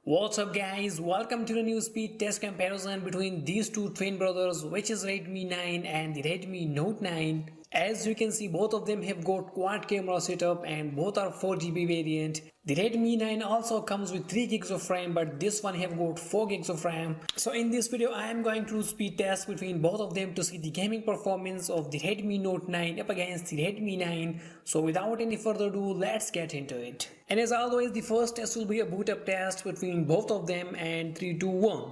What's up guys, welcome to the new speed test comparison between these two twin brothers, which is Redmi 9 and the Redmi Note 9. As you can see, both of them have got quad camera setup and both are 4GB variant. The Redmi 9 also comes with 3GB of RAM, but this one have got 4GB of RAM. So in this video I am going to do speed test between both of them to see the gaming performance of the Redmi Note 9 up against the Redmi 9. So without any further ado, let's get into it. And as always, the first test will be a boot up test between both of them, and 3, 2, 1.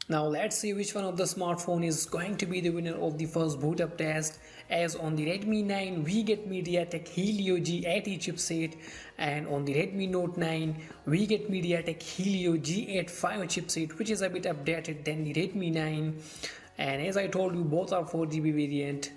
Now let's see which one of the smartphone is going to be the winner of the first boot up test. As on the Redmi 9 we get MediaTek Helio G80 chipset, and on the Redmi Note 9 we get MediaTek Helio G85 chipset, which is a bit updated than the Redmi 9. And as I told you, both are 4GB variant.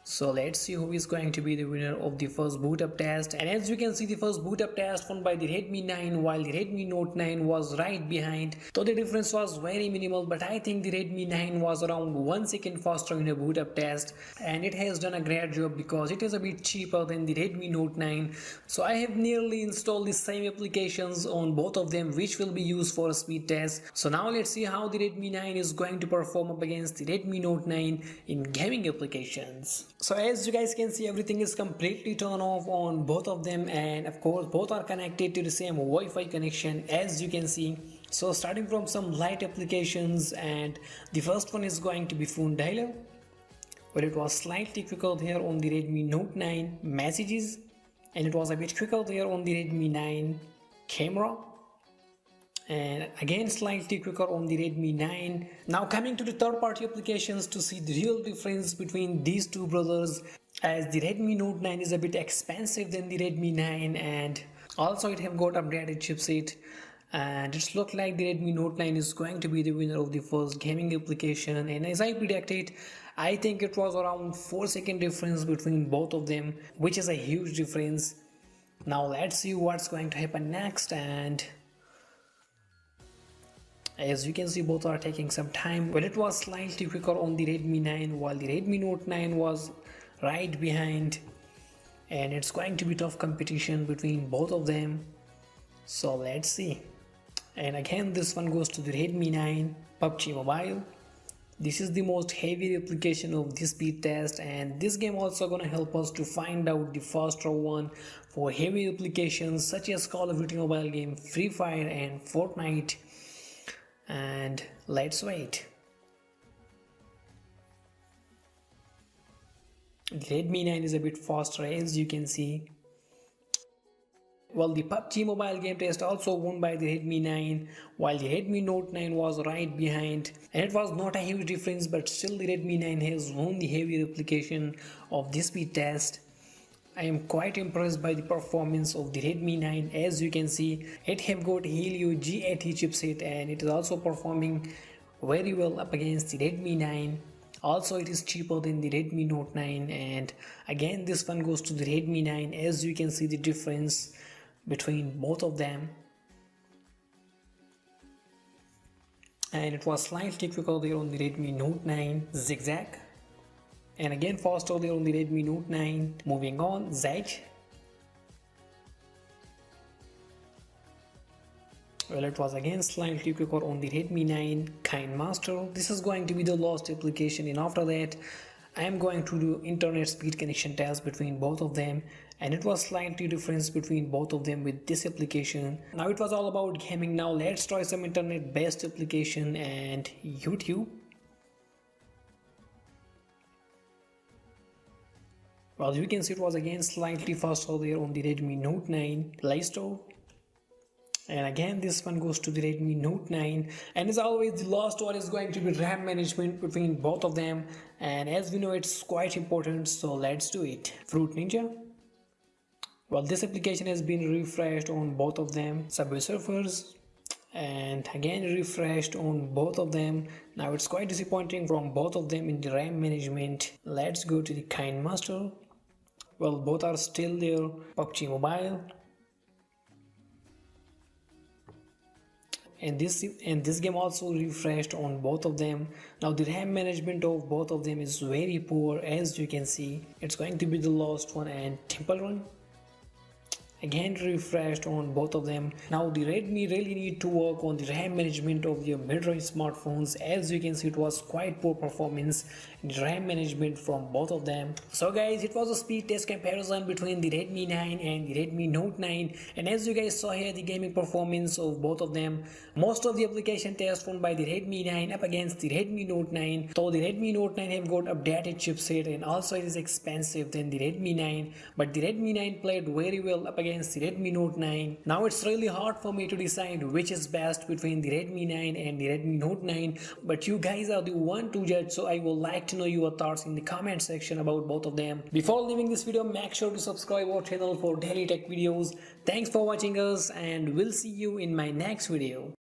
So let's see who is going to be the winner of the first boot up test. And as you can see, the first boot up test won by the Redmi 9, while the Redmi Note 9 was right behind. So the difference was very minimal, but I think the Redmi 9 was around 1 second faster in a boot up test, and it has done a great job because it is a bit cheaper than the Redmi Note 9. So I have nearly installed the same applications on both of them, which will be used for a speed test. So now let's see how the Redmi 9 is going to perform up against the Redmi Note 9 in gaming applications. So as you guys can see, everything is completely turned off on both of them, and of course both are connected to the same Wi-Fi connection, as you can see. So starting from some light applications, and the first one is going to be phone dialer. Well, it was slightly quicker there on the Redmi Note 9. Messages, and it was a bit quicker there on the Redmi 9. Camera, and again slightly quicker on the Redmi 9. Now coming to the third-party applications to see the real difference between these two brothers, as the Redmi Note 9 is a bit expensive than the Redmi 9, and also it have got updated chipset, and it's look like the Redmi Note 9 is going to be the winner of the first gaming application. And as I predicted, I think it was around 4-second difference between both of them, which is a huge difference. Now let's see what's going to happen next. And as you can see, both are taking some time. Well, it was slightly quicker on the Redmi 9, while the Redmi Note 9 was right behind, and it's going to be tough competition between both of them. So let's see. And again, this one goes to the Redmi 9. PUBG Mobile. This is the most heavy application of this speed test, and this game also gonna help us to find out the faster one for heavy applications such as Call of Duty mobile game, Free Fire and Fortnite. And let's wait. The Redmi 9 is a bit faster, as you can see. Well, the PUBG mobile game test also won by the Redmi 9, while the Redmi Note 9 was right behind, and it was not a huge difference, but still the Redmi 9 has won the heavier application of this speed test. I am quite impressed by the performance of the Redmi 9. As you can see, it have got Helio G80 chipset, and it is also performing very well up against the Redmi 9. Also, it is cheaper than the Redmi Note 9, and again this one goes to the Redmi 9. As you can see the difference between both of them, and it was slightly quicker there on the Redmi Note 9. Zigzag, and again faster there on the Redmi Note 9. Moving on, Zedge. Well, it was again slightly quicker on the Redmi 9. KineMaster. This is going to be the last application, and after that I am going to do internet speed connection test between both of them, and it was slightly difference between both of them with this application. Now it was all about gaming. Now let's try some internet based application, and YouTube. Well, you can see it was again slightly faster there on the Redmi Note 9. Play Store, and again this one goes to the Redmi Note 9. And as always, the last one is going to be RAM management between both of them, and as we know, it's quite important, so let's do it. Fruit Ninja. Well, this application has been refreshed on both of them. Subway Surfers, and again refreshed on both of them. Now it's quite disappointing from both of them in the RAM management. Let's go to the KineMaster. Well, both are still there. PUBG Mobile, and this game also refreshed on both of them. Now the RAM management of both of them is very poor, as you can see. It's going to be the last one. And Temple Run, again refreshed on both of them. Now the Redmi really need to work on the RAM management of their mid-range smartphones. As you can see, it was quite poor performance in RAM management from both of them. So guys, it was a speed test comparison between the Redmi 9 and the Redmi Note 9, and as you guys saw here, the gaming performance of both of them, most of the application tests run by the Redmi 9 up against the Redmi Note 9. So the Redmi Note 9 have got updated chipset, and also it is expensive than the Redmi 9, but the Redmi 9 played very well up against the Redmi Note 9. Now it's really hard for me to decide which is best between the Redmi 9 and the Redmi Note 9, but you guys are the one to judge, so I would like to know your thoughts in the comment section about both of them. Before leaving this video, make sure to subscribe our channel for daily tech videos. Thanks for watching us, and we'll see you in my next video.